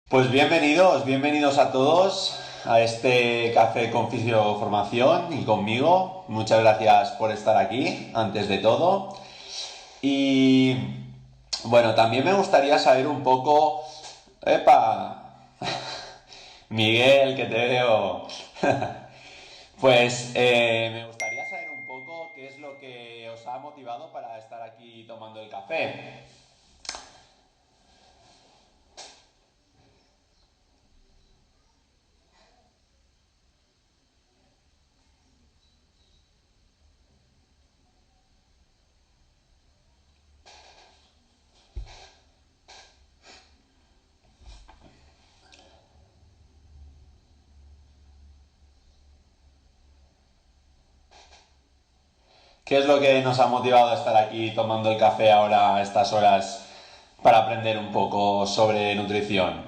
Pues bienvenidos a todos a este café con Fisioformación y conmigo. Muchas gracias por estar aquí, antes de todo. Y bueno, también me gustaría saber un poco... ¡Epa! Miguel, que te veo. Pues me gustaría saber un poco qué es lo que os ha motivado para estar aquí tomando el café. ¿Qué es lo que nos ha motivado a estar aquí tomando el café ahora a estas horas para aprender un poco sobre nutrición?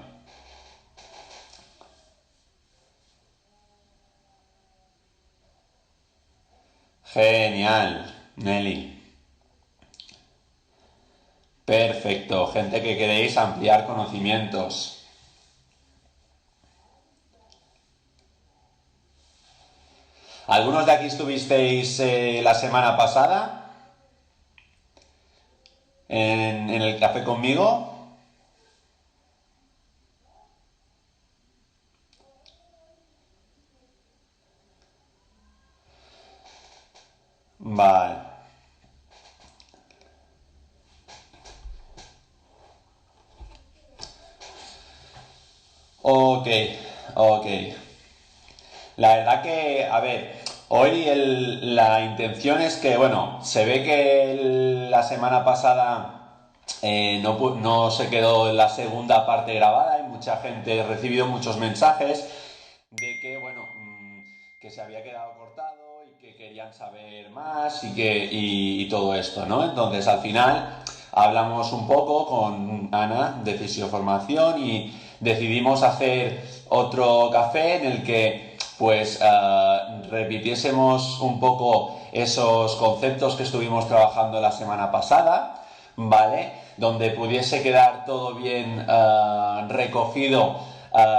Genial, Nelly. Perfecto, gente que queréis ampliar conocimientos. ¿Algunos de aquí estuvisteis la semana pasada en el café conmigo? Vale. Ok, ok. La verdad que, a ver, hoy la intención es que, bueno, se ve que la semana pasada no se quedó la segunda parte grabada. Hay mucha gente, he recibido muchos mensajes de que, bueno, que se había quedado cortado y que querían saber más y todo esto, ¿no? Entonces, al final, hablamos un poco con Ana de Fisioformación y decidimos hacer otro café en el que pues repitiésemos un poco esos conceptos que estuvimos trabajando la semana pasada, ¿vale? Donde pudiese quedar todo bien recogido,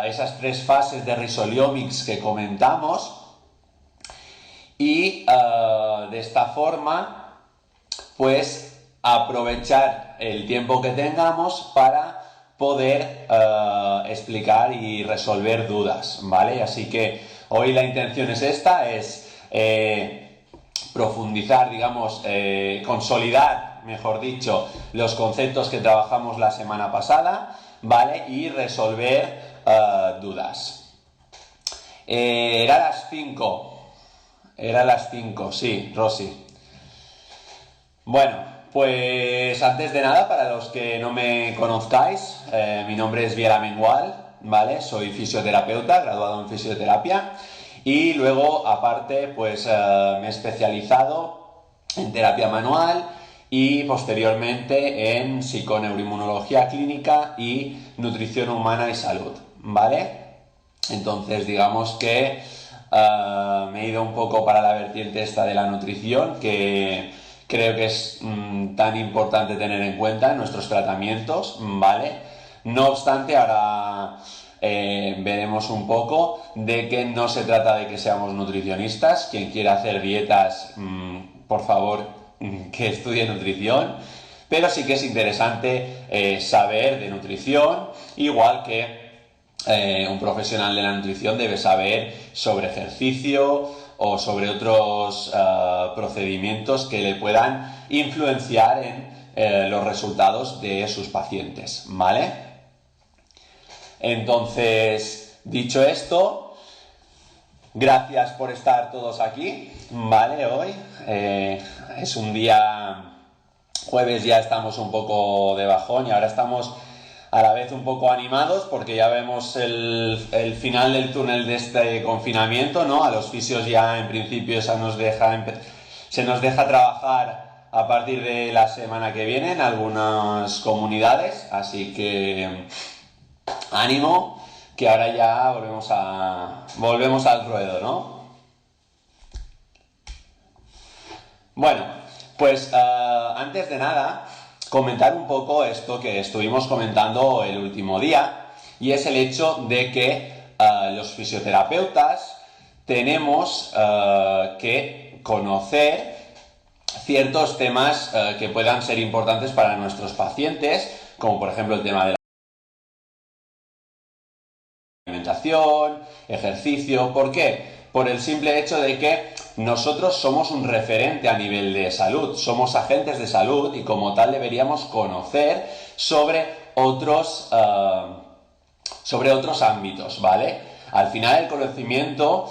esas tres fases de Rhizolymics que comentamos, y de esta forma pues aprovechar el tiempo que tengamos para poder explicar y resolver dudas, ¿vale? Así que hoy la intención es esta, es profundizar, digamos, consolidar, mejor dicho, los conceptos que trabajamos la semana pasada, ¿vale? Y resolver dudas. Era las 5, sí, Rosy. Bueno, pues antes de nada, para los que no me conozcáis, mi nombre es Viera Mengual, ¿vale? Soy fisioterapeuta, graduado en fisioterapia y luego, aparte, pues me he especializado en terapia manual y posteriormente en psiconeuroinmunología clínica y nutrición humana y salud, ¿vale? Entonces, digamos que me he ido un poco para la vertiente esta de la nutrición, que creo que es tan importante tener en cuenta en nuestros tratamientos, ¿vale? No obstante, ahora veremos un poco de que no se trata de que seamos nutricionistas. Quien quiera hacer dietas, por favor, que estudie nutrición. Pero sí que es interesante saber de nutrición, igual que un profesional de la nutrición debe saber sobre ejercicio o sobre otros procedimientos que le puedan influenciar en los resultados de sus pacientes, ¿vale? Entonces, dicho esto, gracias por estar todos aquí, ¿vale? Hoy es un día jueves, ya estamos un poco de bajón y ahora estamos a la vez un poco animados porque ya vemos el final del túnel de este confinamiento, ¿no? A los fisios ya en principio se nos deja trabajar a partir de la semana que viene en algunas comunidades, así que ánimo, que ahora ya volvemos al ruedo, ¿no? Bueno, pues antes de nada, comentar un poco esto que estuvimos comentando el último día, y es el hecho de que los fisioterapeutas tenemos que conocer ciertos temas que puedan ser importantes para nuestros pacientes, como por ejemplo el tema de la alimentación, ejercicio. ¿Por qué? Por el simple hecho de que nosotros somos un referente a nivel de salud, somos agentes de salud y como tal deberíamos conocer sobre otros ámbitos, ¿vale? Al final el conocimiento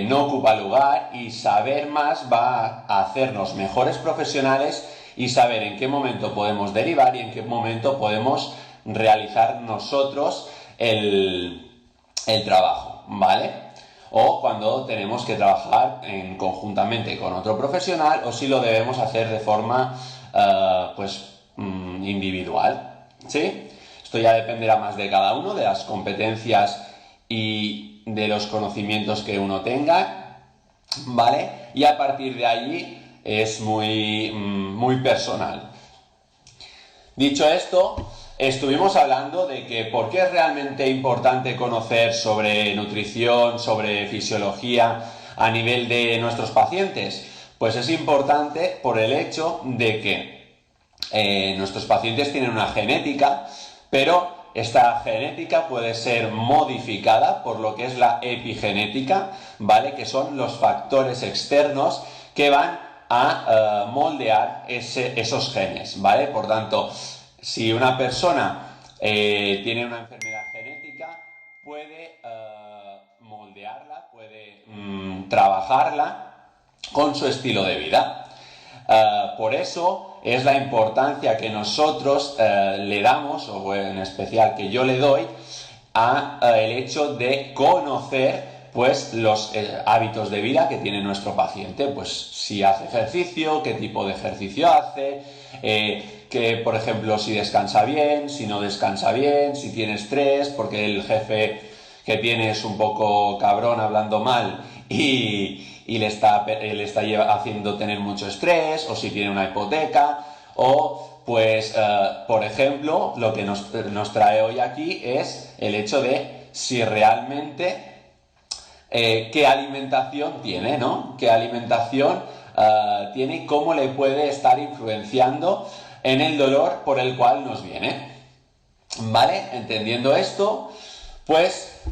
no ocupa lugar y saber más va a hacernos mejores profesionales y saber en qué momento podemos derivar y en qué momento podemos realizar nosotros el trabajo, ¿vale? O cuando tenemos que trabajar conjuntamente con otro profesional o si lo debemos hacer de forma individual, ¿sí? Esto ya dependerá más de cada uno, de las competencias y de los conocimientos que uno tenga, ¿vale? Y a partir de allí es muy personal. Dicho esto, estuvimos hablando de que por qué es realmente importante conocer sobre nutrición, sobre fisiología a nivel de nuestros pacientes. Pues es importante por el hecho de que nuestros pacientes tienen una genética, pero esta genética puede ser modificada por lo que es la epigenética, ¿vale? Que son los factores externos que van a moldear esos genes, ¿vale? Por tanto, si una persona tiene una enfermedad genética, puede moldearla, puede trabajarla con su estilo de vida. Por eso es la importancia que nosotros le damos, o en especial que yo le doy, a el hecho de conocer pues los hábitos de vida que tiene nuestro paciente, pues si hace ejercicio, qué tipo de ejercicio hace, que por ejemplo si descansa bien, si no descansa bien, si tiene estrés, porque el jefe que tiene es un poco cabrón hablando mal y le está haciendo tener mucho estrés, o si tiene una hipoteca, o pues por ejemplo lo que nos trae hoy aquí es el hecho de si realmente qué alimentación tiene, ¿no? ¿Qué alimentación tiene y cómo le puede estar influenciando en el dolor por el cual nos viene? ¿Vale? Entendiendo esto, pues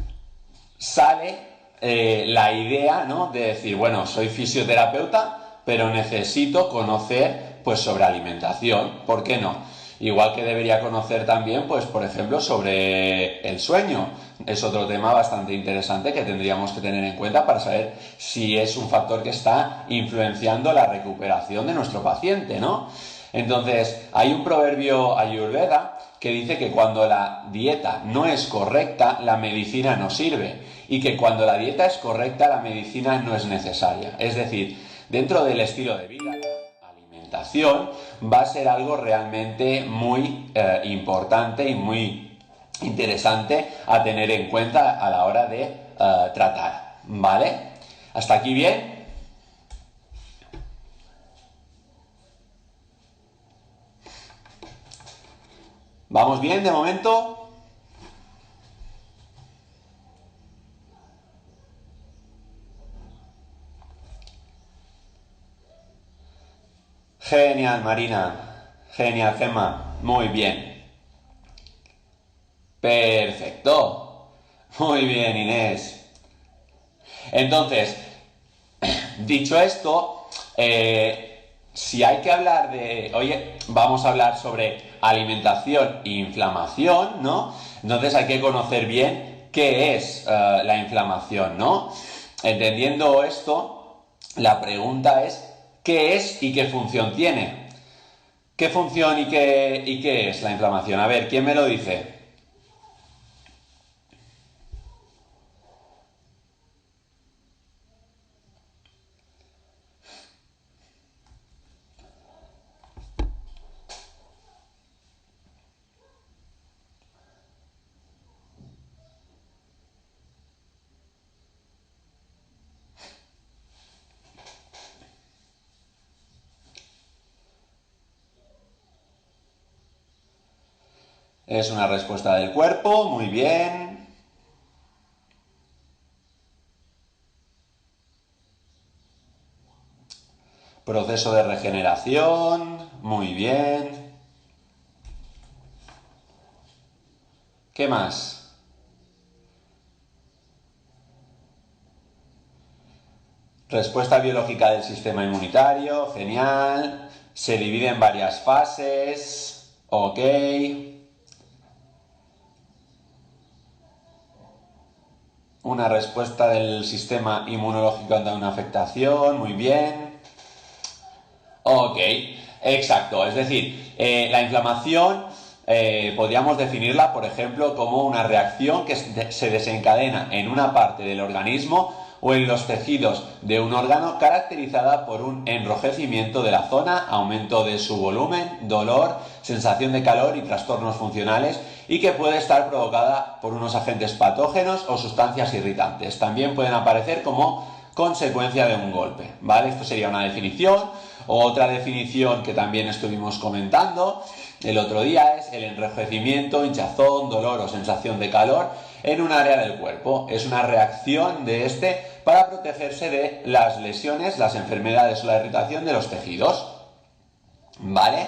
sale la idea, ¿no? De decir, bueno, soy fisioterapeuta, pero necesito conocer, pues, sobre alimentación. ¿Por qué no? Igual que debería conocer también, pues, por ejemplo, sobre el sueño. Es otro tema bastante interesante que tendríamos que tener en cuenta para saber si es un factor que está influenciando la recuperación de nuestro paciente, ¿no? Entonces, hay un proverbio ayurveda que dice que cuando la dieta no es correcta, la medicina no sirve, y que cuando la dieta es correcta, la medicina no es necesaria. Es decir, dentro del estilo de vida, la alimentación va a ser algo realmente muy importante y muy interesante a tener en cuenta a la hora de tratar, ¿vale? ¿Hasta aquí bien? ¿Vamos bien de momento? Genial, Marina. Genial, Gemma. Muy bien. Perfecto. Muy bien, Inés. Entonces, dicho esto, si hay que hablar de, oye, vamos a hablar sobre alimentación e inflamación, ¿no? Entonces hay que conocer bien qué es la inflamación, ¿no? Entendiendo esto, la pregunta es, ¿qué es y qué función tiene? ¿Qué función y qué es la inflamación? A ver, ¿quién me lo dice? Es una respuesta del cuerpo, muy bien. Proceso de regeneración, muy bien. ¿Qué más? Respuesta biológica del sistema inmunitario, genial. Se divide en varias fases, ok. Una respuesta del sistema inmunológico ante una afectación, muy bien. Ok, exacto. Es decir, la inflamación podríamos definirla, por ejemplo, como una reacción que se desencadena en una parte del organismo o en los tejidos de un órgano caracterizada por un enrojecimiento de la zona, aumento de su volumen, dolor, sensación de calor y trastornos funcionales, y que puede estar provocada por unos agentes patógenos o sustancias irritantes. También pueden aparecer como consecuencia de un golpe, ¿vale? Esto sería una definición. Otra definición que también estuvimos comentando el otro día es el enrojecimiento, hinchazón, dolor o sensación de calor en un área del cuerpo. Es una reacción de este para protegerse de las lesiones, las enfermedades o la irritación de los tejidos, ¿vale?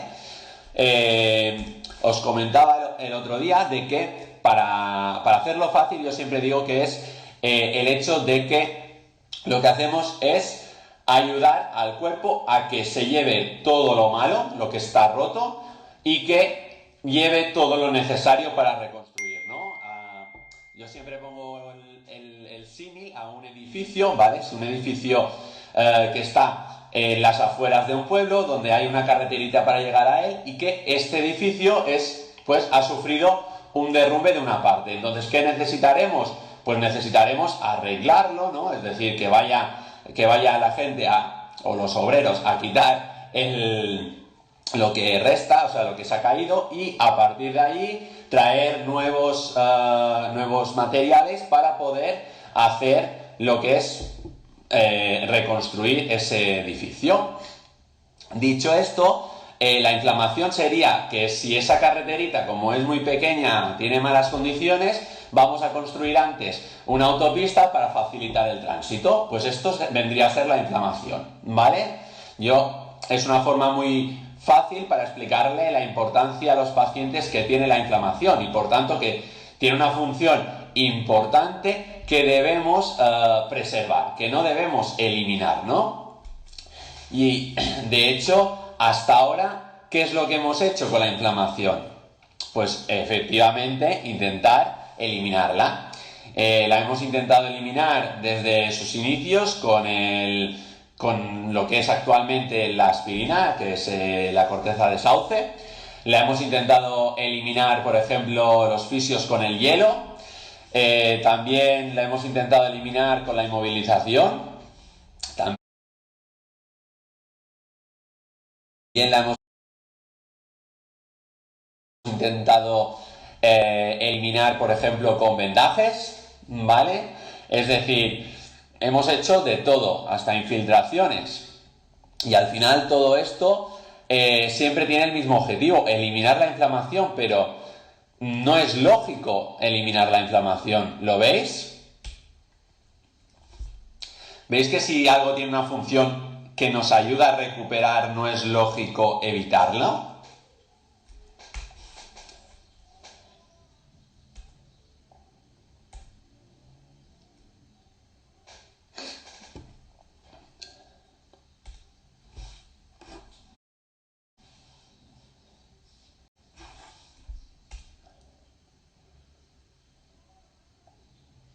Os comentaba el otro día de que para hacerlo fácil yo siempre digo que es el hecho de que lo que hacemos es ayudar al cuerpo a que se lleve todo lo malo, lo que está roto, y que lleve todo lo necesario para reconstruir, ¿no? Yo siempre pongo el símil a un edificio, ¿vale? Es un edificio que está en las afueras de un pueblo, donde hay una carreterita para llegar a él, y que este edificio ha sufrido un derrumbe de una parte. Entonces, ¿qué necesitaremos? Pues necesitaremos arreglarlo, ¿no? Es decir, que vaya la gente o los obreros a quitar lo que resta, o sea, lo que se ha caído, y a partir de ahí traer nuevos materiales para poder hacer lo que es reconstruir ese edificio. Dicho esto, la inflamación sería que si esa carreterita, como es muy pequeña, tiene malas condiciones, vamos a construir antes una autopista para facilitar el tránsito. Pues esto vendría a ser la inflamación, ¿vale? Es una forma muy fácil para explicarle la importancia a los pacientes que tiene la inflamación, y por tanto que tiene una función importante que debemos preservar, que no debemos eliminar, ¿no? Y de hecho, hasta ahora, ¿qué es lo que hemos hecho con la inflamación? Pues efectivamente intentar eliminarla. La hemos intentado eliminar desde sus inicios con lo que es actualmente la aspirina, que es la corteza de sauce. La hemos intentado eliminar, por ejemplo, los fisios con el hielo. También la hemos intentado eliminar con la inmovilización. También la hemos intentado eliminar, por ejemplo, con vendajes, ¿vale? Es decir, hemos hecho de todo, hasta infiltraciones. Y al final todo esto siempre tiene el mismo objetivo, eliminar la inflamación, pero no es lógico eliminar la inflamación, ¿lo veis? ¿Veis que si algo tiene una función que nos ayuda a recuperar, no es lógico evitarlo?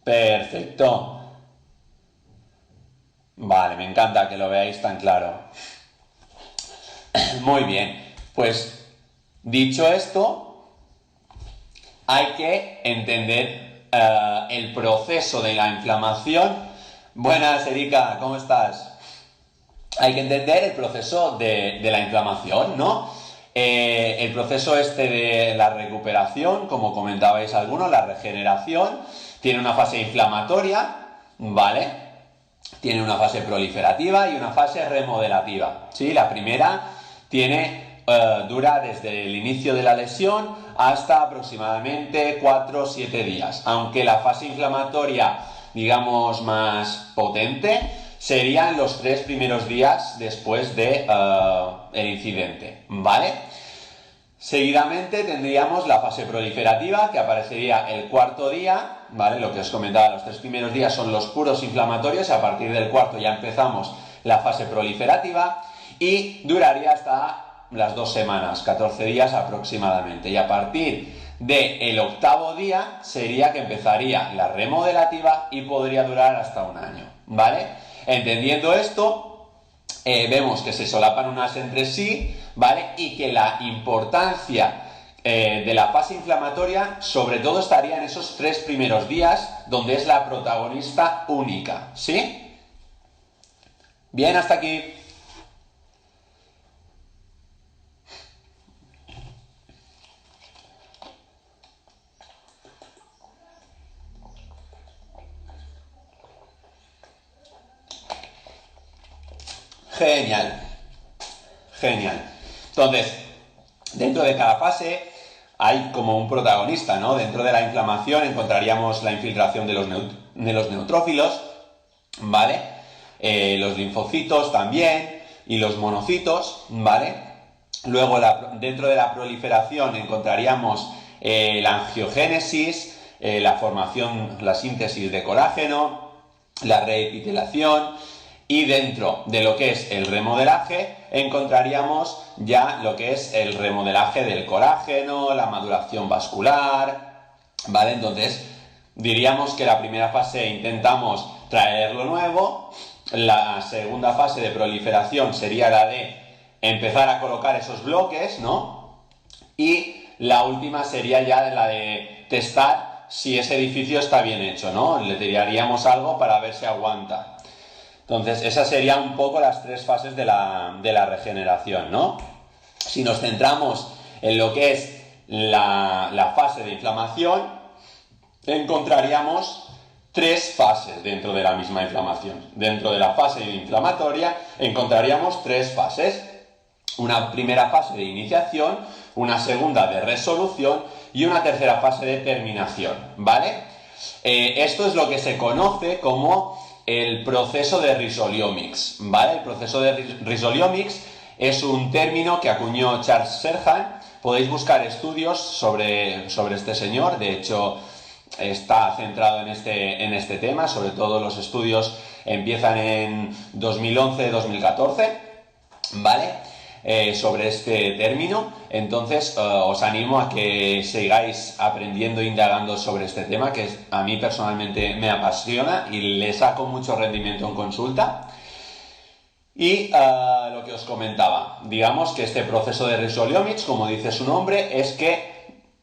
Perfecto. Vale, me encanta que lo veáis tan claro. Muy bien, pues dicho esto, hay que entender el proceso de la inflamación. Buenas, Erika, ¿cómo estás? Hay que entender el proceso de la inflamación, ¿no? El proceso de la recuperación, como comentabais algunos, la regeneración, tiene una fase inflamatoria, ¿vale? Tiene una fase proliferativa y una fase remodelativa, ¿sí? La primera tiene dura desde el inicio de la lesión hasta aproximadamente 4 o 7 días, aunque la fase inflamatoria, digamos, más potente serían los 3 primeros días después de el incidente, ¿vale? Seguidamente tendríamos la fase proliferativa, que aparecería el cuarto día, ¿vale? Lo que os comentaba, los 3 primeros días son los puros inflamatorios y a partir del cuarto ya empezamos la fase proliferativa y duraría hasta las 2 semanas, 14 días aproximadamente. Y a partir del octavo día sería que empezaría la remodelativa y podría durar hasta un año, ¿vale? Entendiendo esto, vemos que se solapan unas entre sí, ¿vale? Y que la importancia de la fase inflamatoria sobre todo estaría en esos 3 primeros días donde es la protagonista única, ¿sí? Bien, hasta aquí. Genial, genial. Entonces, dentro de cada fase hay como un protagonista, ¿no? Dentro de la inflamación encontraríamos la infiltración de los neutrófilos, ¿vale? Los linfocitos también y los monocitos, ¿vale? Luego, dentro de la proliferación encontraríamos la angiogénesis, la formación, la síntesis de colágeno, la reepitelación. Y dentro de lo que es el remodelaje encontraríamos ya lo que es el remodelaje del colágeno, la maduración vascular, ¿vale? Entonces diríamos que la primera fase intentamos traer lo nuevo, la segunda fase de proliferación sería la de empezar a colocar esos bloques, ¿no? Y la última sería ya la de testar si ese edificio está bien hecho, ¿no? Le tiraríamos algo para ver si aguanta. Entonces, esas serían un poco las 3 fases de la regeneración, ¿no? Si nos centramos en lo que es la fase de inflamación, encontraríamos 3 fases dentro de la misma inflamación. Dentro de la fase inflamatoria encontraríamos 3 fases. Una primera fase de iniciación, una segunda de resolución y una tercera fase de terminación, ¿vale? Esto es lo que se conoce como el proceso de Rhizoliomics, ¿vale? El proceso de Rhizoliomics es un término que acuñó Charles Serhan. Podéis buscar estudios sobre este señor, de hecho está centrado en este tema, sobre todo los estudios empiezan en 2011-2014, ¿vale? Sobre este término. Entonces os animo a que sigáis aprendiendo e indagando sobre este tema, que a mí personalmente me apasiona y le saco mucho rendimiento en consulta. Y lo que os comentaba, digamos que este proceso de Rhizoliomics, como dice su nombre, es que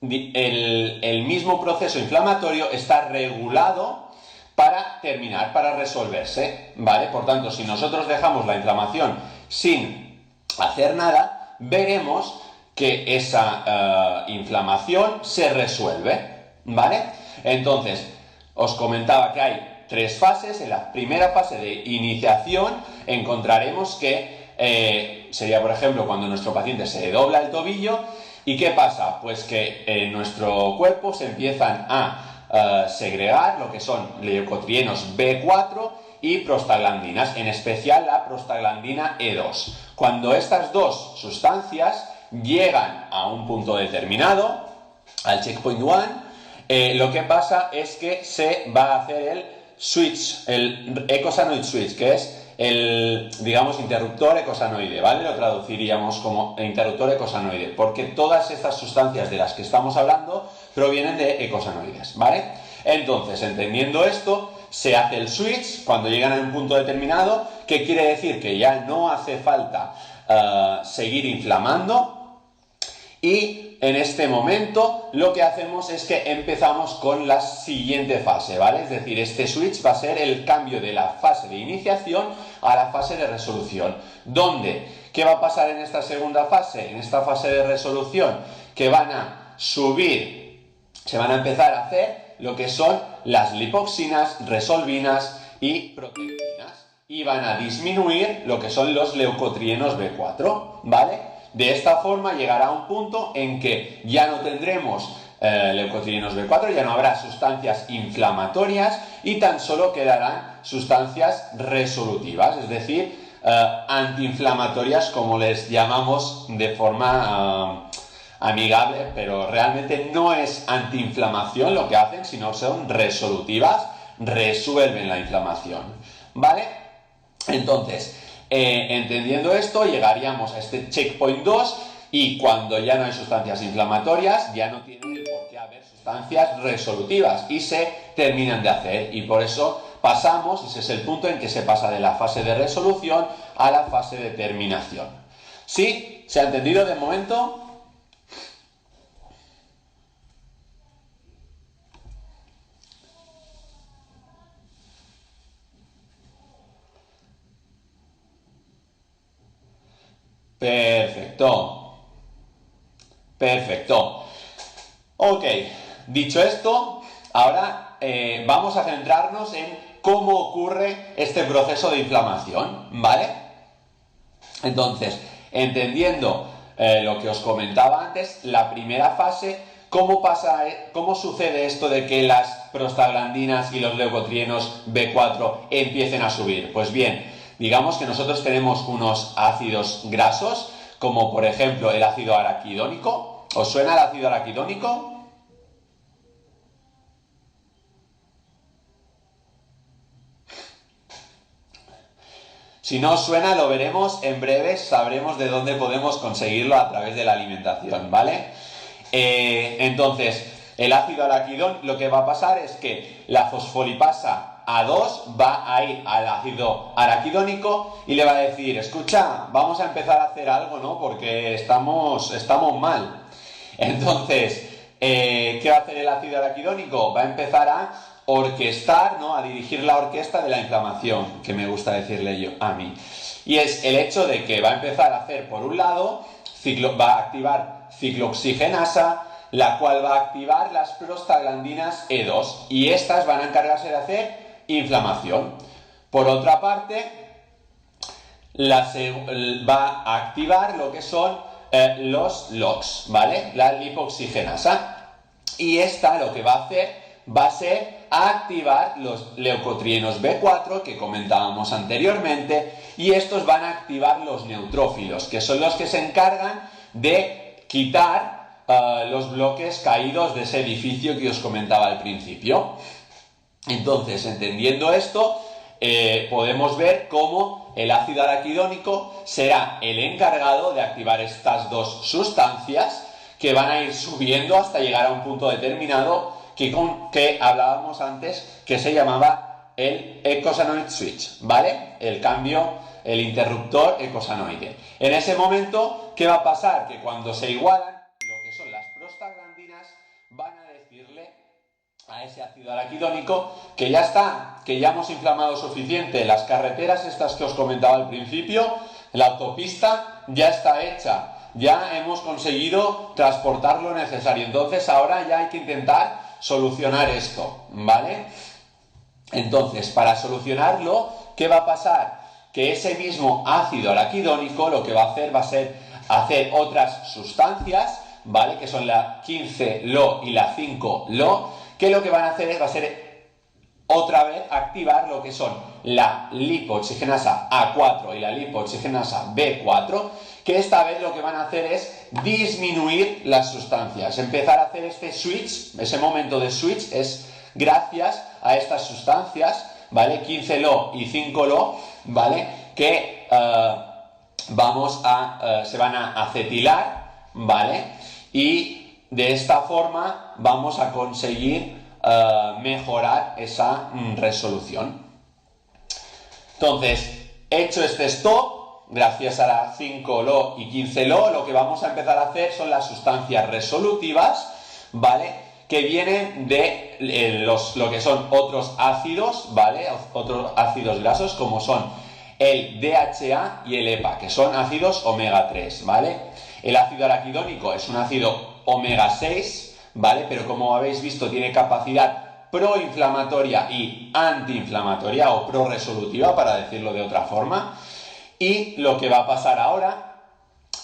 el mismo proceso inflamatorio está regulado para terminar, para resolverse, ¿vale? Por tanto, si nosotros dejamos la inflamación sin hacer nada, veremos que esa inflamación se resuelve, ¿vale? Entonces, os comentaba que hay 3 fases. En la primera fase de iniciación encontraremos que sería, por ejemplo, cuando nuestro paciente se dobla el tobillo. ¿Y qué pasa? Pues que en nuestro cuerpo se empiezan a segregar lo que son leucotrienos B4 y prostaglandinas, en especial la prostaglandina E2. Cuando estas dos sustancias llegan a un punto determinado, al checkpoint 1, lo que pasa es que se va a hacer el switch, el ecosanoid switch, que es el, digamos, interruptor ecosanoide, ¿vale? Lo traduciríamos como interruptor ecosanoide, porque todas estas sustancias de las que estamos hablando provienen de ecosanoides, ¿vale? Entonces, entendiendo esto, se hace el switch cuando llegan a un punto determinado, que quiere decir que ya no hace falta seguir inflamando, y en este momento lo que hacemos es que empezamos con la siguiente fase, ¿vale? Es decir, este switch va a ser el cambio de la fase de iniciación a la fase de resolución. ¿Dónde? ¿Qué va a pasar en esta segunda fase? En esta fase de resolución, que van a subir, se van a empezar a hacer lo que son las lipoxinas, resolvinas y protectinas, y van a disminuir lo que son los leucotrienos B4, ¿vale? De esta forma llegará un punto en que ya no tendremos leucotrienos B4, ya no habrá sustancias inflamatorias y tan solo quedarán sustancias resolutivas, es decir, antiinflamatorias, como les llamamos de forma amigable, pero realmente no es antiinflamación lo que hacen, sino son resolutivas, resuelven la inflamación, ¿vale? Entonces, entendiendo esto, llegaríamos a este checkpoint 2 y cuando ya no hay sustancias inflamatorias, ya no tiene por qué haber sustancias resolutivas y se terminan de hacer, y por eso pasamos, ese es el punto en que se pasa de la fase de resolución a la fase de terminación. ¿Sí? ¿Se ha entendido de momento? Perfecto. Perfecto. Ok, dicho esto, ahora vamos a centrarnos en cómo ocurre este proceso de inflamación, ¿vale? Entonces, entendiendo lo que os comentaba antes, la primera fase, ¿cómo sucede esto de que las prostaglandinas y los leucotrienos B4 empiecen a subir? Pues bien, digamos que nosotros tenemos unos ácidos grasos, como por ejemplo el ácido araquidónico. ¿Os suena el ácido araquidónico? Si no os suena, lo veremos en breve, sabremos de dónde podemos conseguirlo a través de la alimentación, ¿vale? Entonces, el ácido araquidón, lo que va a pasar es que la fosfolipasa A2 va a ir al ácido araquidónico y le va a decir, escucha, vamos a empezar a hacer algo, ¿no? Porque estamos mal. Entonces, ¿qué va a hacer el ácido araquidónico? Va a empezar a orquestar, ¿no? A dirigir la orquesta de la inflamación, que me gusta decirle yo a mí. Y es el hecho de que va a empezar a hacer, por un lado, va a activar ciclooxigenasa, la cual va a activar las prostaglandinas E2, y estas van a encargarse de hacer inflamación. Por otra parte, va a activar lo que son los LOX, ¿vale? La lipoxigenasa. Y esta lo que va a hacer va a ser activar los leucotrienos B4 que comentábamos anteriormente, y estos van a activar los neutrófilos, que son los que se encargan de quitar los bloques caídos de ese edificio que os comentaba al principio. Entonces, entendiendo esto, podemos ver cómo el ácido araquidónico será el encargado de activar estas dos sustancias que van a ir subiendo hasta llegar a un punto determinado que hablábamos antes, que se llamaba el eicosanoid switch, ¿vale? El cambio, el interruptor eicosanoide. En ese momento, ¿qué va a pasar? Que cuando se igualan, lo que son las prostaglandinas van a decirle a ese ácido araquidónico que ya está, que ya hemos inflamado suficiente, las carreteras estas que os comentaba al principio, la autopista ya está hecha, ya hemos conseguido transportar lo necesario, entonces ahora ya hay que intentar solucionar esto, ¿vale? Entonces, para solucionarlo, ¿qué va a pasar? Que ese mismo ácido araquidónico lo que va a ser hacer otras sustancias, ¿vale? Que son la 15-LO y la 5-LO, que lo que van a hacer va a ser otra vez activar lo que son la lipooxigenasa A4 y la lipooxigenasa B4, que esta vez lo que van a hacer es disminuir las sustancias, empezar a hacer este switch. Ese momento de switch es gracias a estas sustancias, ¿vale? 15-LO y 5-LO, ¿vale? Que se van a acetilar, ¿vale? Y de esta forma vamos a conseguir mejorar esa resolución. Entonces, hecho este stop, gracias a la 5-LO y 15-LO, lo que vamos a empezar a hacer son las sustancias resolutivas, ¿vale? Que vienen de lo que son otros ácidos, ¿vale? Otros ácidos grasos, como son el DHA y el EPA, que son ácidos omega 3, ¿vale? El ácido araquidónico es un ácido omega 6, ¿vale? Pero como habéis visto, tiene capacidad proinflamatoria y antiinflamatoria, o proresolutiva, para decirlo de otra forma. Y lo que va a pasar ahora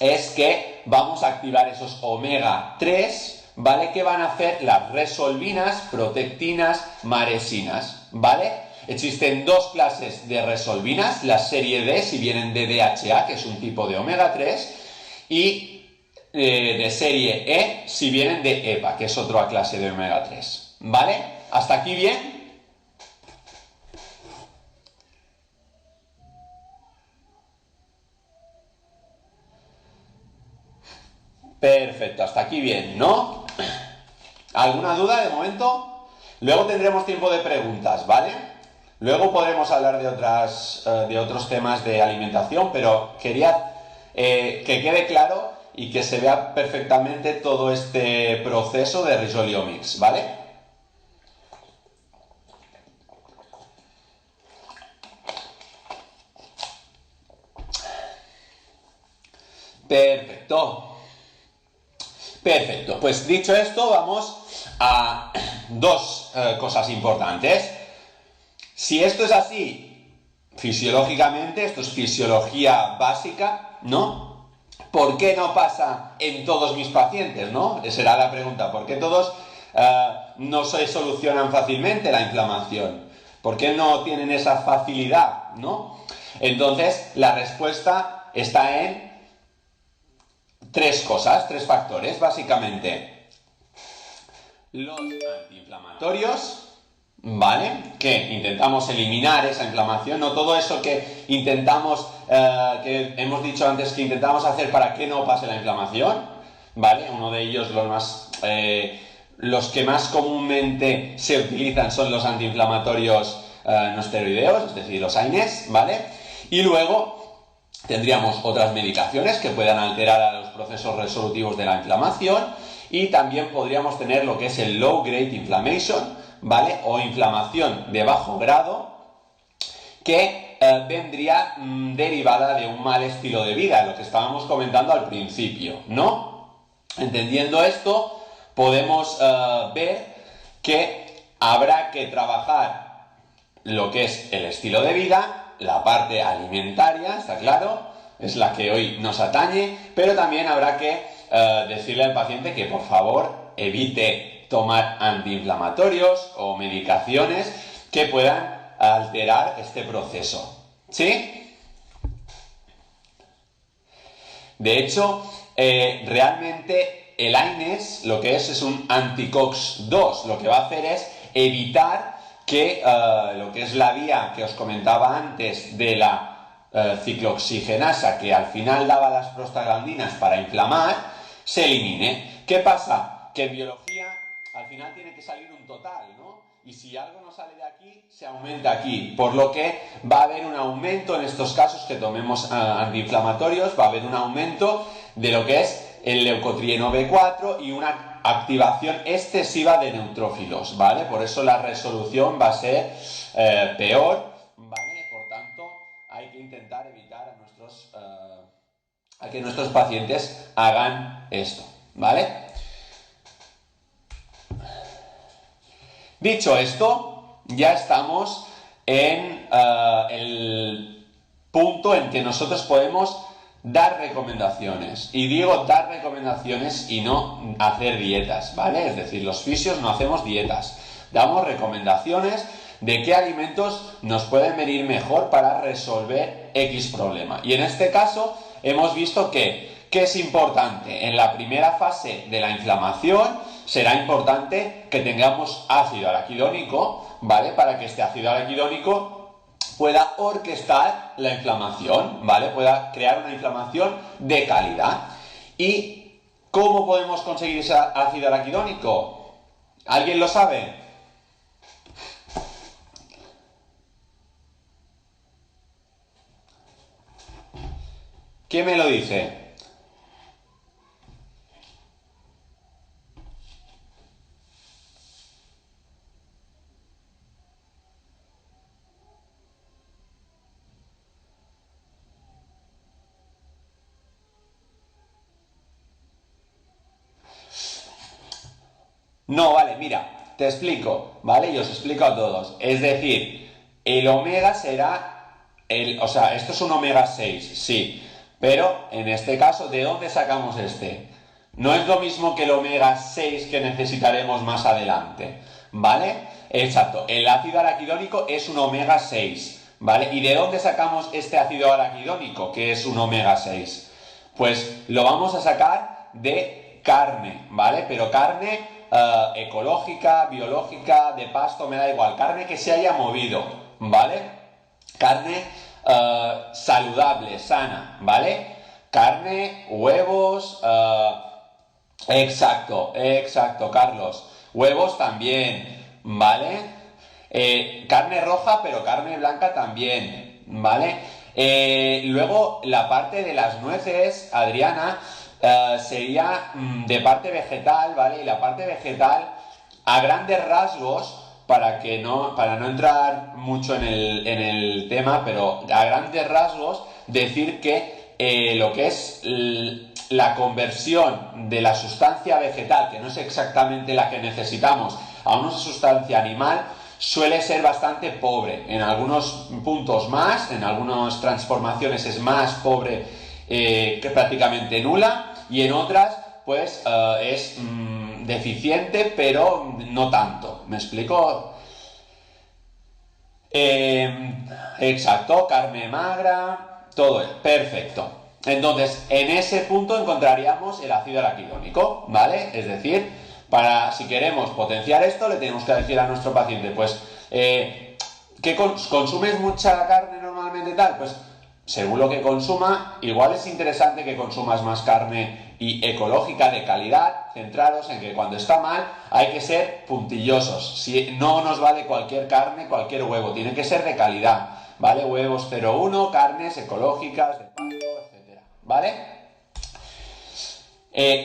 es que vamos a activar esos omega 3, ¿vale? Que van a hacer las resolvinas, protectinas, maresinas, ¿vale? Existen dos clases de resolvinas, la serie D, si vienen de DHA, que es un tipo de omega 3, y de serie E, si vienen de EPA, que es otra clase de omega 3, ¿vale? ¿Hasta aquí bien? Perfecto, hasta aquí bien, ¿no? ¿Alguna duda de momento? Luego tendremos tiempo de preguntas, ¿vale? Luego podremos hablar de otros temas de alimentación, pero quería que quede claro y que se vea perfectamente todo este proceso de Risoliomics, ¿vale? Perfecto. Perfecto, pues dicho esto, vamos a dos cosas importantes. Si esto es así, fisiológicamente, esto es fisiología básica, ¿no? ¿Por qué no pasa en todos mis pacientes, no? Será la pregunta. ¿Por qué todos no se solucionan fácilmente la inflamación? ¿Por qué no tienen esa facilidad, no? Entonces, la respuesta está en tres cosas, tres factores, básicamente. Los antiinflamatorios, ¿vale? Que intentamos eliminar esa inflamación, no todo eso que intentamos, que hemos dicho antes que intentamos hacer para que no pase la inflamación, ¿vale? Uno de ellos, los que más comúnmente se utilizan son los antiinflamatorios no esteroideos, es decir, los AINES, ¿vale? Y luego tendríamos otras medicaciones que puedan alterar a los procesos resolutivos de la inflamación y también podríamos tener lo que es el low grade inflammation, ¿vale? O inflamación de bajo grado que vendría derivada de un mal estilo de vida, lo que estábamos comentando al principio, ¿no? Entendiendo esto, podemos ver que habrá que trabajar lo que es el estilo de vida, la parte alimentaria, está claro, es la que hoy nos atañe, pero también habrá que decirle al paciente que por favor evite tomar antiinflamatorios o medicaciones que puedan alterar este proceso, ¿sí? De hecho, realmente el AINES lo que es un anti-COX-2, lo que va a hacer es evitar que lo que es la vía que os comentaba antes de la ciclooxigenasa, que al final daba las prostaglandinas para inflamar, se elimine. ¿Qué pasa? Que en biología al final tiene que salir un total, ¿no? Y si algo no sale de aquí, se aumenta aquí. Por lo que va a haber un aumento en estos casos que tomemos antiinflamatorios, va a haber un aumento de lo que es el leucotrieno B4 y una activación excesiva de neutrófilos, ¿vale? Por eso la resolución va a ser peor, ¿vale? Por tanto, hay que intentar evitar a que nuestros pacientes hagan esto, ¿vale? Dicho esto, ya estamos en el punto en que nosotros podemos dar recomendaciones. Y digo dar recomendaciones y no hacer dietas, ¿vale? Es decir, los fisios no hacemos dietas. Damos recomendaciones de qué alimentos nos pueden venir mejor para resolver X problema. Y en este caso hemos visto que es importante en la primera fase de la inflamación, será importante que tengamos ácido araquidónico, ¿vale? Para que este ácido araquidónico pueda orquestar la inflamación, ¿vale? Pueda crear una inflamación de calidad. ¿Y cómo podemos conseguir ese ácido araquidónico? ¿Alguien lo sabe? ¿Quién me lo dice? No, vale, mira, te explico, ¿vale? Y os explico a todos. Es decir, el omega será, o sea, esto es un omega 6, sí, Pero en este caso, ¿de dónde sacamos este? No es lo mismo que el omega 6 que necesitaremos más adelante, ¿vale? Exacto, el ácido araquidónico es un omega 6, ¿vale? ¿Y de dónde sacamos este ácido araquidónico, que es un omega 6? Pues lo vamos a sacar de carne, ¿vale? Pero carne ecológica, biológica, de pasto, me da igual, carne que se haya movido, ¿vale? Carne saludable, sana, ¿vale? Carne, huevos, exacto, Carlos. Huevos también, ¿vale? Carne roja, pero carne blanca también, ¿vale? Luego, la parte de las nueces, Adriana, sería de parte vegetal, ¿vale? Y la parte vegetal, a grandes rasgos, para no entrar mucho en el tema, pero a grandes rasgos, decir que lo que es la conversión de la sustancia vegetal, que no es exactamente la que necesitamos, a una sustancia animal, suele ser bastante pobre. En algunos puntos más, en algunas transformaciones es más pobre que prácticamente nula, y en otras pues es deficiente, pero no tanto. ¿Me explico? Exacto, carne magra, todo es perfecto. Entonces, en ese punto encontraríamos el ácido araquidónico, ¿vale? Es decir, si queremos potenciar esto, le tenemos que decir a nuestro paciente, pues, ¿qué consumes mucha carne normalmente tal? Pues, según lo que consuma, igual es interesante que consumas más carne y ecológica de calidad, centrados en que cuando está mal hay que ser puntillosos. Si no nos vale cualquier carne, cualquier huevo, tiene que ser de calidad, ¿vale? Huevos 0,1, carnes ecológicas, de pasto, etcétera, ¿vale?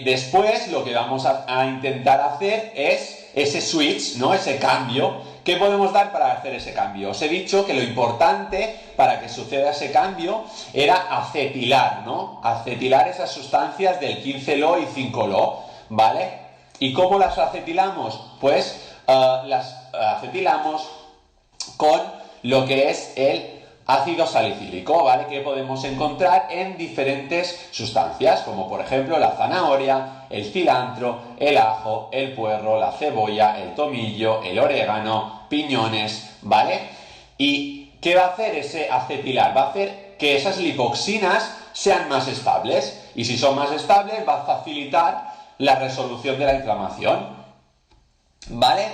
Después lo que vamos a intentar hacer es ese switch, ¿no? Ese cambio. ¿Qué podemos dar para hacer ese cambio? Os he dicho que lo importante para que suceda ese cambio era acetilar, ¿no? Acetilar esas sustancias del 15-LO y 5-LO, ¿vale? ¿Y cómo las acetilamos? Pues las acetilamos con lo que es el ácido salicílico, ¿vale? Que podemos encontrar en diferentes sustancias, como por ejemplo la zanahoria, el cilantro, el ajo, el puerro, la cebolla, el tomillo, el orégano, piñones, ¿vale? ¿Y qué va a hacer ese acetilar? Va a hacer que esas lipoxinas sean más estables, y si son más estables va a facilitar la resolución de la inflamación, ¿vale?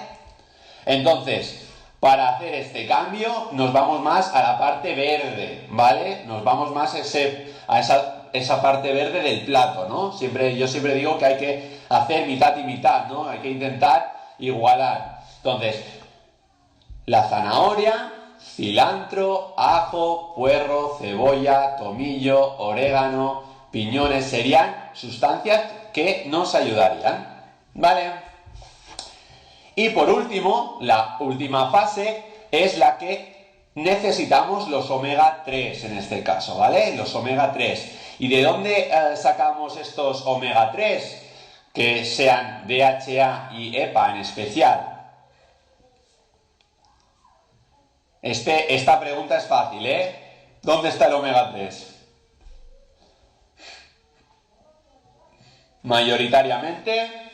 Entonces, para hacer este cambio nos vamos más a la parte verde, ¿vale? Nos vamos más a esa parte verde del plato, ¿no? Yo siempre digo que hay que hacer mitad y mitad, ¿no? Hay que intentar igualar. Entonces, la zanahoria, cilantro, ajo, puerro, cebolla, tomillo, orégano, piñones serían sustancias que nos ayudarían, ¿vale? Y por último, la última fase es la que necesitamos los omega 3 en este caso, ¿vale? Los omega 3. ¿Y de dónde sacamos estos omega 3? Que sean DHA y EPA en especial. Esta pregunta es fácil, ¿eh? ¿Dónde está el omega 3? Mayoritariamente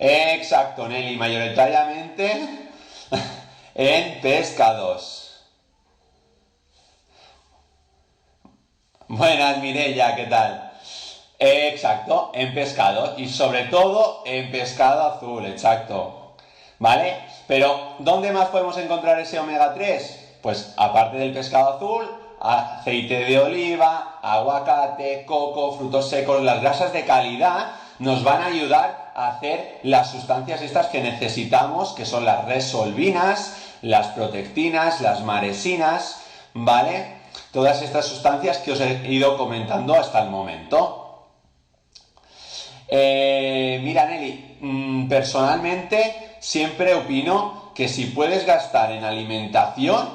exacto, Nelly, mayoritariamente en pescados. Buenas, Mireia, ¿qué tal? Exacto, en pescado, y sobre todo en pescado azul, exacto, ¿vale? Pero, ¿dónde más podemos encontrar ese omega 3? Pues, aparte del pescado azul, aceite de oliva, aguacate, coco, frutos secos, las grasas de calidad nos van a ayudar a hacer las sustancias estas que necesitamos, que son las resolvinas, las protectinas, las maresinas, ¿vale? Todas estas sustancias que os he ido comentando hasta el momento. Mira, Nelly, personalmente siempre opino que si puedes gastar en alimentación,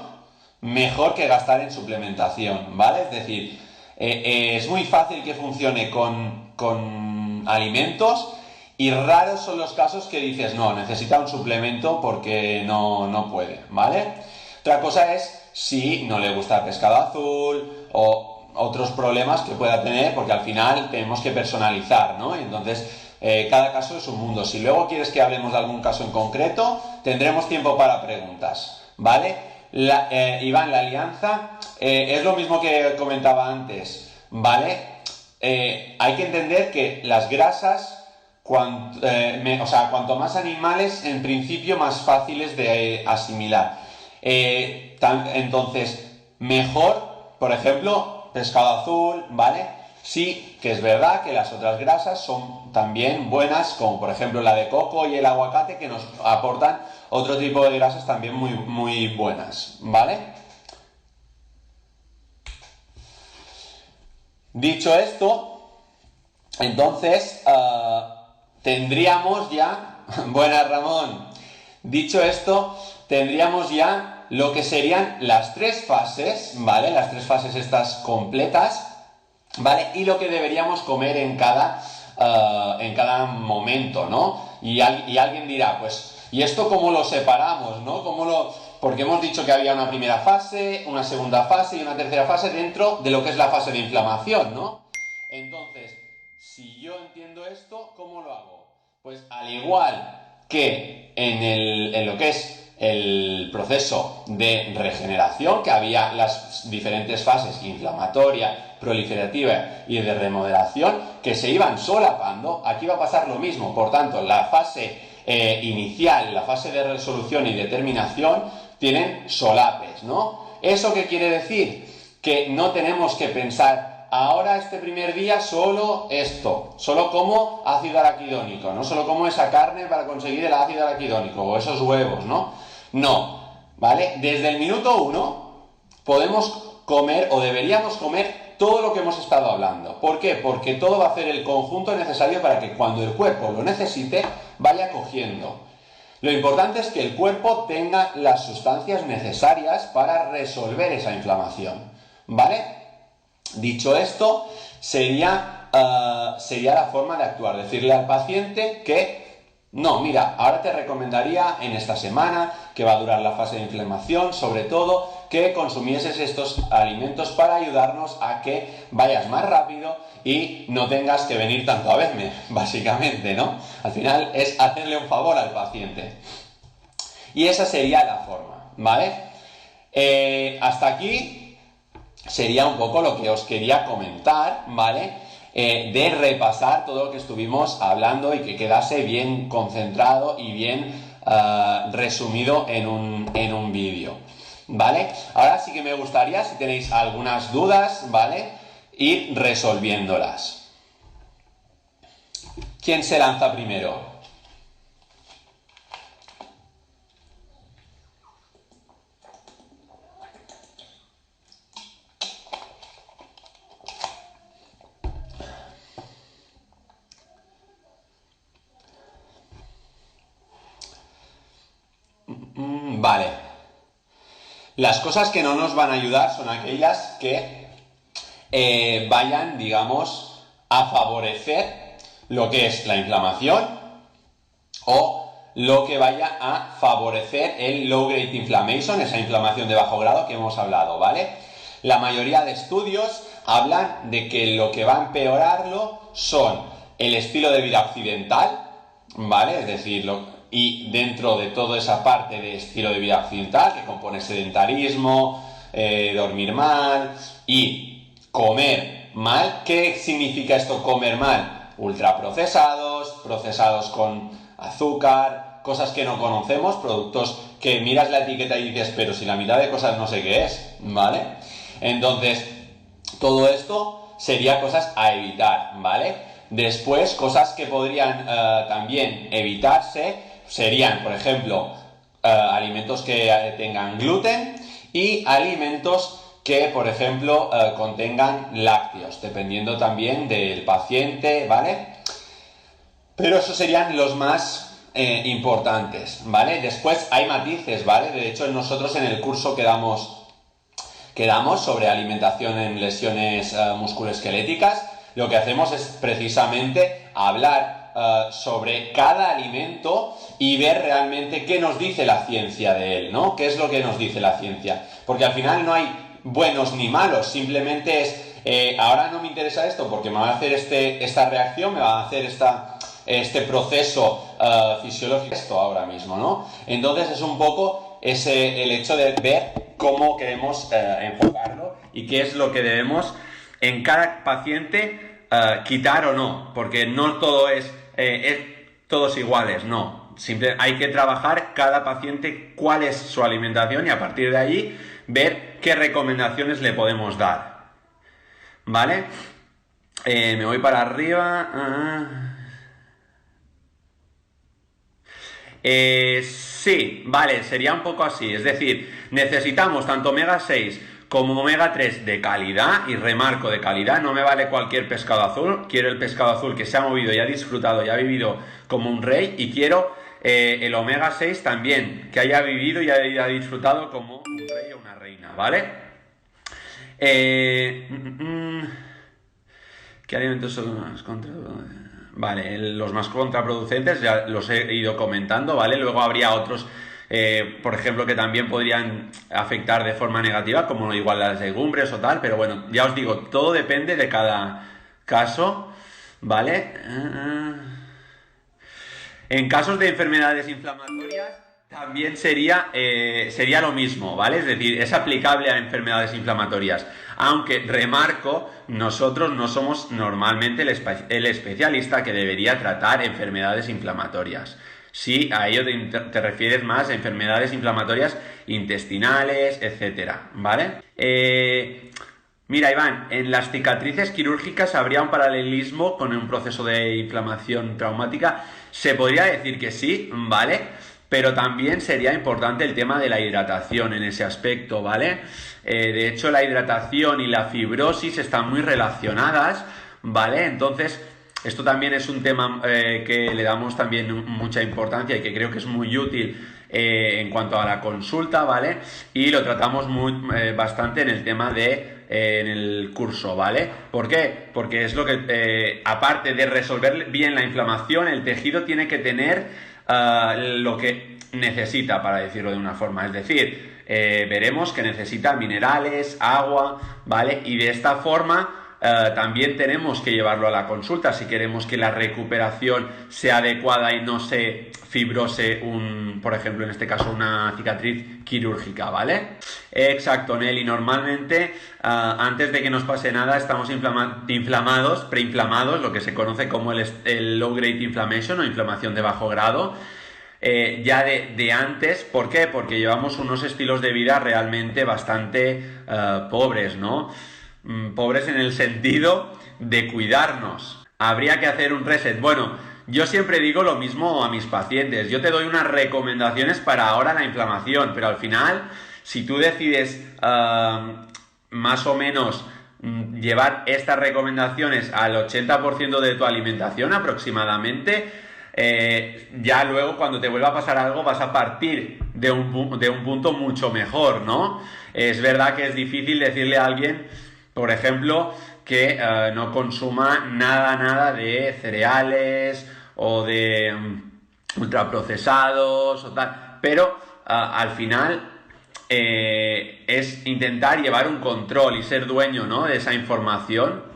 mejor que gastar en suplementación, ¿vale? Es decir, es muy fácil que funcione con alimentos Y raros son los casos que dices, no, necesita un suplemento porque no puede, ¿vale? Otra cosa es si no le gusta el pescado azul o otros problemas que pueda tener, porque al final tenemos que personalizar, ¿no? Entonces, cada caso es un mundo. Si luego quieres que hablemos de algún caso en concreto, tendremos tiempo para preguntas, ¿vale? Iván, la alianza es lo mismo que comentaba antes, ¿vale? Hay que entender que las grasas, cuanto más animales, en principio más fáciles de asimilar. Entonces, mejor, por ejemplo, pescado azul, ¿vale? Sí, que es verdad que las otras grasas son también buenas, como por ejemplo la de coco y el aguacate, que nos aportan otro tipo de grasas también muy, muy buenas, ¿vale? Dicho esto, entonces tendríamos ya, buenas Ramón, dicho esto, tendríamos ya lo que serían las tres fases, ¿vale? Las tres fases estas completas, ¿vale? Y lo que deberíamos comer en cada momento, ¿no? Y alguien dirá, pues, ¿y esto cómo lo separamos, no? Porque hemos dicho que había una primera fase, una segunda fase y una tercera fase dentro de lo que es la fase de inflamación, ¿no? Entonces, si yo entiendo esto, ¿cómo lo hago? Pues al igual que en lo que es el proceso de regeneración, que había las diferentes fases, inflamatoria, proliferativa y de remodelación, que se iban solapando, aquí va a pasar lo mismo. Por tanto, la fase inicial, la fase de resolución y determinación, tienen solapes, ¿no? ¿Eso qué quiere decir? Que no tenemos que pensar, ahora este primer día solo esto, solo como ácido araquidónico, no solo como esa carne para conseguir el ácido araquidónico o esos huevos, ¿no? No, ¿vale? Desde el minuto 1 podemos comer o deberíamos comer todo lo que hemos estado hablando. ¿Por qué? Porque todo va a hacer el conjunto necesario para que cuando el cuerpo lo necesite vaya cogiendo. Lo importante es que el cuerpo tenga las sustancias necesarias para resolver esa inflamación, ¿vale? Dicho esto, sería la forma de actuar, decirle al paciente que no, mira, ahora te recomendaría en esta semana, que va a durar la fase de inflamación, sobre todo, que consumieses estos alimentos para ayudarnos a que vayas más rápido y no tengas que venir tanto a verme, básicamente, ¿no? Al final es hacerle un favor al paciente. Y esa sería la forma, ¿vale? Hasta aquí sería un poco lo que os quería comentar, ¿vale? De repasar todo lo que estuvimos hablando y que quedase bien concentrado y bien resumido en un vídeo, ¿vale? Ahora sí que me gustaría, si tenéis algunas dudas, ¿vale?, ir resolviéndolas. ¿Quién se lanza primero? Vale. Las cosas que no nos van a ayudar son aquellas que vayan, digamos, a favorecer lo que es la inflamación o lo que vaya a favorecer el low grade inflammation, esa inflamación de bajo grado que hemos hablado, ¿vale? La mayoría de estudios hablan de que lo que va a empeorarlo son el estilo de vida occidental, ¿vale? Es decir, y dentro de toda esa parte de estilo de vida occidental, que compone sedentarismo, dormir mal y comer mal. ¿Qué significa esto, comer mal? Ultraprocesados, procesados con azúcar, cosas que no conocemos, productos que miras la etiqueta y dices, pero si la mitad de cosas no sé qué es, ¿vale? Entonces, todo esto sería cosas a evitar, ¿vale? Después, cosas que podrían también evitarse serían, por ejemplo, alimentos que tengan gluten y alimentos que, por ejemplo, contengan lácteos, dependiendo también del paciente, ¿vale? Pero esos serían los más importantes, ¿vale? Después hay matices, ¿vale? De hecho, nosotros en el curso que damos sobre alimentación en lesiones musculoesqueléticas, lo que hacemos es precisamente hablar sobre cada alimento y ver realmente qué nos dice la ciencia de él, ¿no? ¿Qué es lo que nos dice la ciencia? Porque al final no hay buenos ni malos, simplemente es, ahora no me interesa esto porque me va a hacer esta reacción, me va a hacer este proceso fisiológico, esto ahora mismo, ¿no? Entonces es un poco el hecho de ver cómo queremos enfocarlo y qué es lo que debemos en cada paciente quitar o no, porque no todo es todos iguales, no. Hay que trabajar cada paciente cuál es su alimentación y a partir de ahí ver qué recomendaciones le podemos dar. ¿Vale? Me voy para arriba. Sí, vale, sería un poco así. Es decir, necesitamos tanto omega 6 como omega 3 de calidad, y remarco de calidad, no me vale cualquier pescado azul, quiero el pescado azul que se ha movido y ha disfrutado y ha vivido como un rey, y quiero el omega 6 también, que haya vivido y haya disfrutado como un rey o una reina, ¿vale? ¿Qué alimentos son los más contraproducentes? Vale, los más contraproducentes ya los he ido comentando, ¿vale? Luego habría otros, por ejemplo, que también podrían afectar de forma negativa, como igual las legumbres o tal, pero bueno, ya os digo, todo depende de cada caso, ¿vale? En casos de enfermedades inflamatorias también sería lo mismo, ¿vale? Es decir, es aplicable a enfermedades inflamatorias. Aunque, remarco, nosotros no somos normalmente el especialista que debería tratar enfermedades inflamatorias. Sí, a ello te refieres más a enfermedades inflamatorias intestinales, etcétera, ¿vale? Mira, Iván, en las cicatrices quirúrgicas habría un paralelismo con un proceso de inflamación traumática. Se podría decir que sí, ¿vale? Pero también sería importante el tema de la hidratación en ese aspecto, ¿vale? De hecho, la hidratación y la fibrosis están muy relacionadas, ¿vale? Entonces, esto también es un tema que le damos también mucha importancia y que creo que es muy útil en cuanto a la consulta, ¿vale? Y lo tratamos bastante en el tema en el curso, ¿vale? ¿Por qué? Porque es lo que, aparte de resolver bien la inflamación, el tejido tiene que tener lo que necesita, para decirlo de una forma, es decir, veremos que necesita minerales, agua, ¿vale? Y de esta forma también tenemos que llevarlo a la consulta si queremos que la recuperación sea adecuada y no se fibrose por ejemplo, en este caso una cicatriz quirúrgica, ¿vale? Exacto, Nelly, normalmente antes de que nos pase nada estamos preinflamados, lo que se conoce como el low grade inflammation o inflamación de bajo grado. Ya de antes, ¿por qué? Porque llevamos unos estilos de vida realmente bastante pobres, ¿no? Pobres en el sentido de cuidarnos. Habría que hacer un reset. Bueno, yo siempre digo lo mismo a mis pacientes. Yo te doy unas recomendaciones para ahora la inflamación, pero al final, si tú decides más o menos llevar estas recomendaciones al 80% de tu alimentación aproximadamente, ya luego cuando te vuelva a pasar algo vas a partir de un punto mucho mejor, ¿no? Es verdad que es difícil decirle a alguien, por ejemplo, que no consuma nada de cereales o de ultraprocesados o tal, pero al final es intentar llevar un control y ser dueño, ¿no?, de esa información.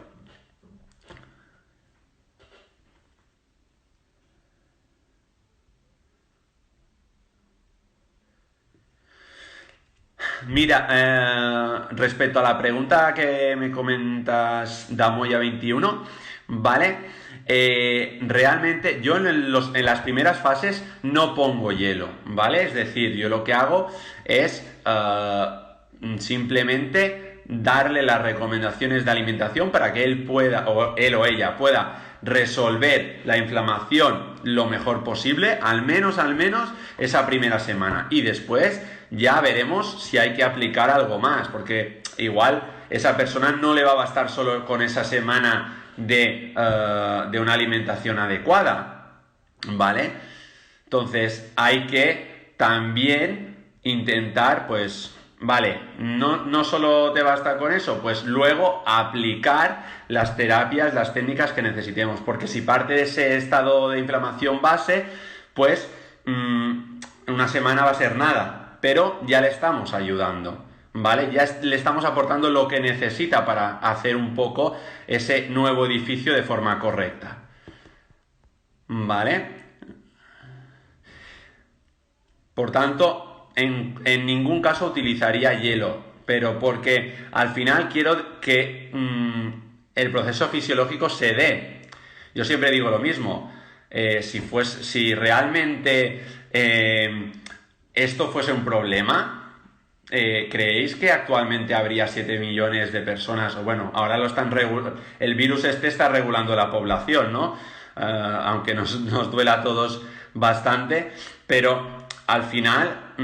Mira, respecto a la pregunta que me comentas, Damoya21, ¿vale? Realmente yo en las primeras fases no pongo hielo, ¿vale? Es decir, yo lo que hago es simplemente darle las recomendaciones de alimentación para que él o ella pueda resolver la inflamación lo mejor posible, al menos esa primera semana, y después ya veremos si hay que aplicar algo más, porque igual esa persona no le va a bastar solo con esa semana de una alimentación adecuada, ¿vale? Entonces hay que también intentar, pues, vale, no solo te basta con eso, pues luego aplicar las terapias, las técnicas que necesitemos, porque si parte de ese estado de inflamación base, pues una semana va a ser nada, pero ya le estamos ayudando, ¿vale? Ya le estamos aportando lo que necesita para hacer un poco ese nuevo edificio de forma correcta, ¿vale? Por tanto, en ningún caso utilizaría hielo, pero porque al final quiero que el proceso fisiológico se dé. Yo siempre digo lo mismo, si realmente esto fuese un problema, ¿creéis que actualmente habría 7 millones de personas? O bueno, ahora el virus está regulando la población, ¿no? Aunque nos duela a todos bastante, pero al final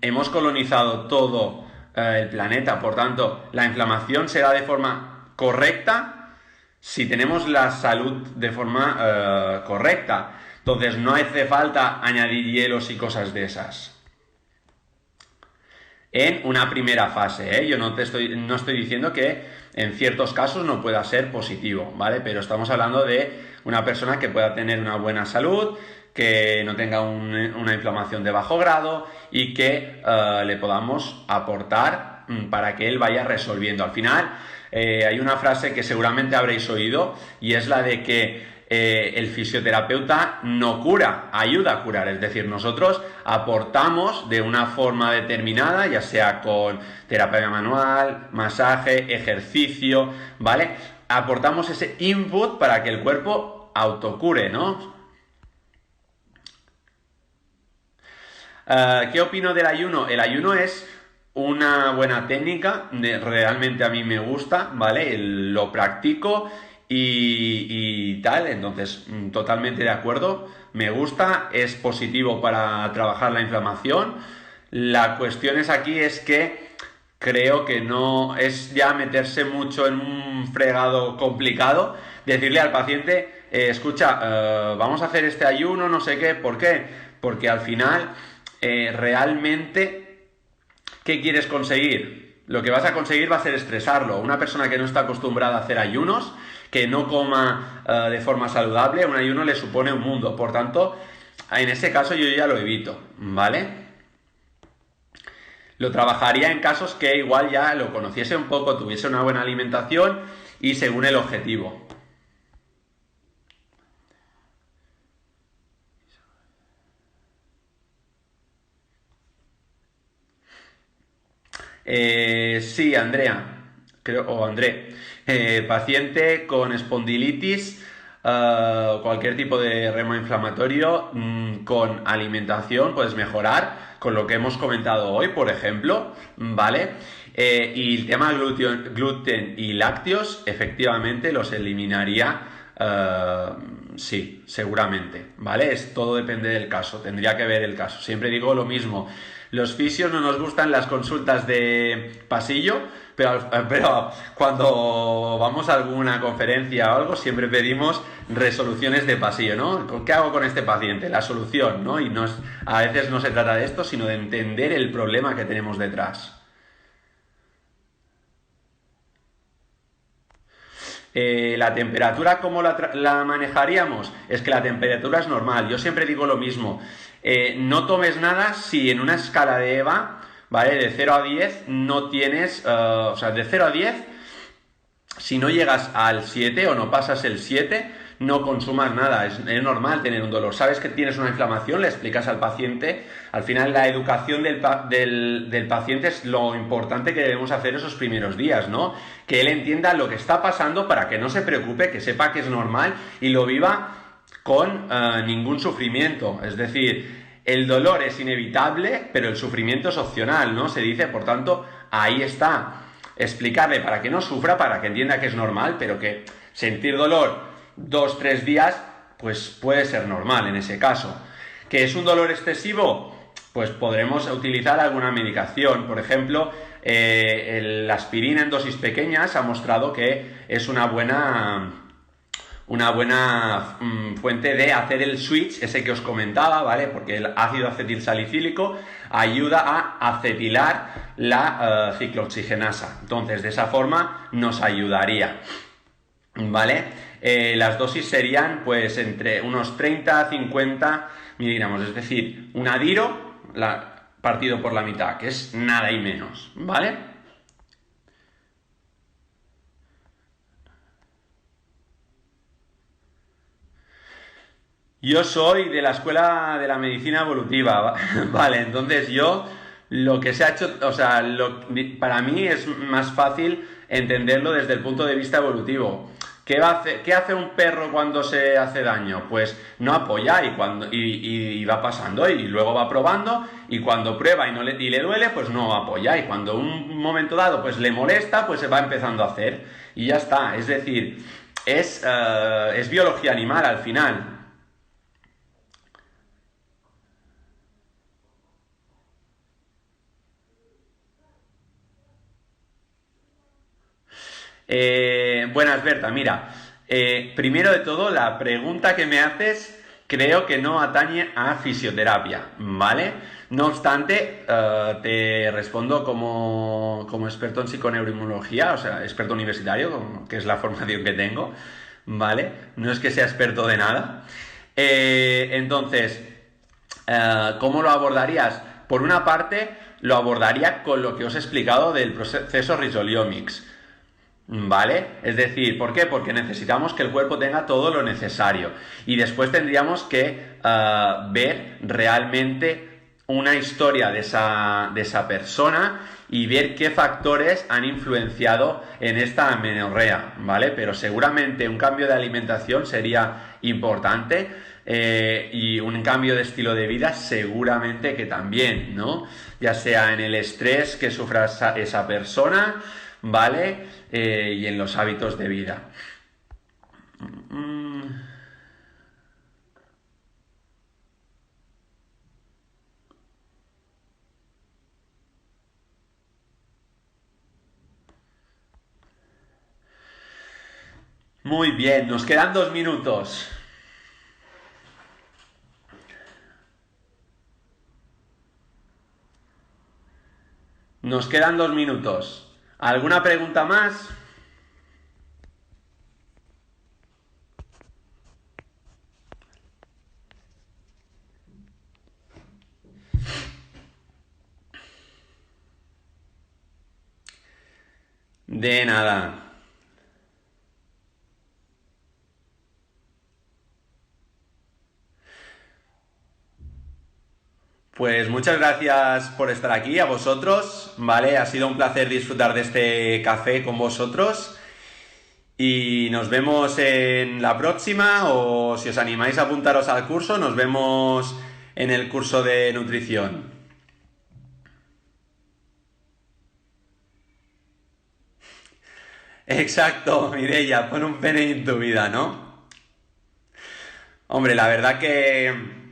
hemos colonizado todo el planeta, por tanto, la inflamación se da de forma correcta si tenemos la salud de forma correcta. Entonces no hace falta añadir hielos y cosas de esas. En una primera fase, ¿eh? Yo no estoy diciendo que en ciertos casos no pueda ser positivo, ¿vale? Pero estamos hablando de una persona que pueda tener una buena salud, que no tenga una inflamación de bajo grado y que le podamos aportar para que él vaya resolviendo. Al final hay una frase que seguramente habréis oído y es la de que el fisioterapeuta no cura, ayuda a curar. Es decir, nosotros aportamos de una forma determinada, ya sea con terapia manual, masaje, ejercicio, ¿vale? Aportamos ese input para que el cuerpo autocure, ¿no? ¿Qué opino del ayuno? El ayuno es una buena técnica, realmente a mí me gusta, ¿vale? Lo practico y tal, entonces totalmente de acuerdo, me gusta, es positivo para trabajar la inflamación. La cuestión aquí es que creo que no es ya meterse mucho en un fregado complicado, decirle al paciente, escucha, vamos a hacer este ayuno, no sé qué, ¿por qué? Porque al final realmente, ¿qué quieres conseguir? Lo que vas a conseguir va a ser estresarlo. Una persona que no está acostumbrada a hacer ayunos, que no coma de forma saludable, un ayuno le supone un mundo. Por tanto, en ese caso yo ya lo evito, ¿vale? Lo trabajaría en casos que igual ya lo conociese un poco, tuviese una buena alimentación y según el objetivo. Sí, Andrea, o André, paciente con espondilitis, cualquier tipo de reuma inflamatorio, con alimentación puedes mejorar, con lo que hemos comentado hoy, por ejemplo, ¿vale? Y el tema gluten y lácteos, efectivamente los eliminaría, sí, seguramente, ¿vale? Todo depende del caso, tendría que ver el caso. Siempre digo lo mismo. Los fisios no nos gustan las consultas de pasillo, pero cuando vamos a alguna conferencia o algo siempre pedimos resoluciones de pasillo, ¿no? ¿Qué hago con este paciente? La solución, ¿no? Y a veces no se trata de esto, sino de entender el problema que tenemos detrás. La temperatura, ¿cómo la manejaríamos? Es que la temperatura es normal. Yo siempre digo lo mismo. No tomes nada si en una escala de EVA, ¿vale? De 0 a 10 no tienes... o sea, de 0 a 10, si no llegas al 7 o no pasas el 7, no consumas nada. Es normal tener un dolor. Sabes que tienes una inflamación, le explicas al paciente. Al final la educación del paciente es lo importante que debemos hacer esos primeros días, ¿no? Que él entienda lo que está pasando para que no se preocupe, que sepa que es normal y lo viva con ningún sufrimiento. Es decir, el dolor es inevitable, pero el sufrimiento es opcional, ¿no? Se dice, por tanto, ahí está. Explicarle para que no sufra, para que entienda que es normal, pero que sentir dolor 2-3 días, pues puede ser normal en ese caso. ¿Que es un dolor excesivo? Pues podremos utilizar alguna medicación. Por ejemplo, la aspirina en dosis pequeñas ha mostrado que es una buena una buena fuente de hacer el switch, ese que os comentaba, ¿vale? Porque el ácido acetilsalicílico ayuda a acetilar la ciclooxigenasa. Entonces, de esa forma nos ayudaría, ¿vale? Las dosis serían pues entre unos 30 a 50 miligramos, es decir, un adiro partido por la mitad, que es nada y menos, ¿vale? Yo soy de la escuela de la medicina evolutiva, vale, entonces yo lo que se ha hecho, o sea, para mí es más fácil entenderlo desde el punto de vista evolutivo. ¿Qué hace un perro cuando se hace daño? Pues no apoya y va pasando y luego va probando y cuando prueba y le duele, pues no apoya y cuando un momento dado pues le molesta, pues se va empezando a hacer y ya está. Es decir, es biología animal al final. Buenas, Berta. Mira, primero de todo, la pregunta que me haces creo que no atañe a fisioterapia, ¿vale? No obstante, te respondo como experto en psiconeuroinmunología, o sea, experto universitario, que es la formación que tengo, ¿vale? No es que sea experto de nada. Entonces, ¿cómo lo abordarías? Por una parte, lo abordaría con lo que os he explicado del proceso Rizoliomics. ¿Vale? Es decir, ¿por qué? Porque necesitamos que el cuerpo tenga todo lo necesario y después tendríamos que ver realmente una historia de esa persona y ver qué factores han influenciado en esta amenorrea, ¿vale? Pero seguramente un cambio de alimentación sería importante y un cambio de estilo de vida seguramente que también, ¿no? Ya sea en el estrés que sufra esa persona, ¿vale? Y en los hábitos de vida. Muy bien, nos quedan 2 minutos. Nos quedan 2 minutos. ¿Alguna pregunta más? De nada. Pues muchas gracias por estar aquí, a vosotros, ¿vale? Ha sido un placer disfrutar de este café con vosotros y nos vemos en la próxima o si os animáis a apuntaros al curso, nos vemos en el curso de nutrición. Exacto, Mireia, pon un pene en tu vida, ¿no? Hombre, la verdad que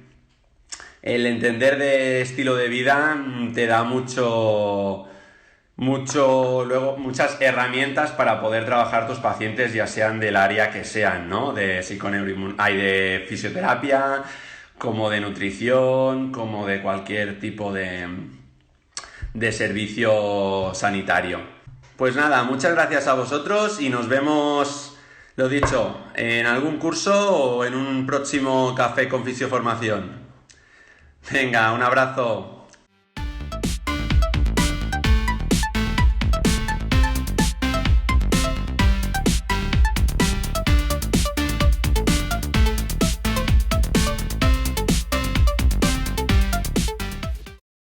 el entender de estilo de vida te da luego muchas herramientas para poder trabajar tus pacientes, ya sean del área que sean, ¿no? Hay de fisioterapia, como de nutrición, como de cualquier tipo de servicio sanitario. Pues nada, muchas gracias a vosotros y nos vemos, lo dicho, en algún curso o en un próximo café con fisioformación. Venga, un abrazo.